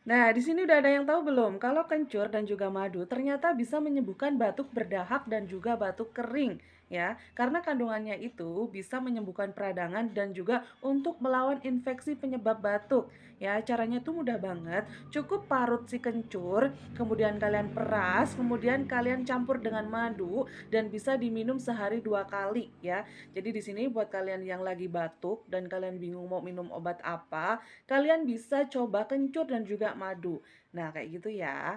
Nah, di sini udah ada yang tahu belum? Kalau kencur dan juga madu ternyata bisa menyembuhkan batuk berdahak dan juga batuk kering, ya. Karena kandungannya itu bisa menyembuhkan peradangan dan juga untuk melawan infeksi penyebab batuk. Ya, caranya tuh mudah banget. Cukup parut si kencur, kemudian kalian peras, kemudian kalian campur dengan madu dan bisa diminum sehari 2 kali, ya. Jadi di sini buat kalian yang lagi batuk dan kalian bingung mau minum obat apa, kalian bisa coba kencur dan juga madu. Nah, kayak gitu ya.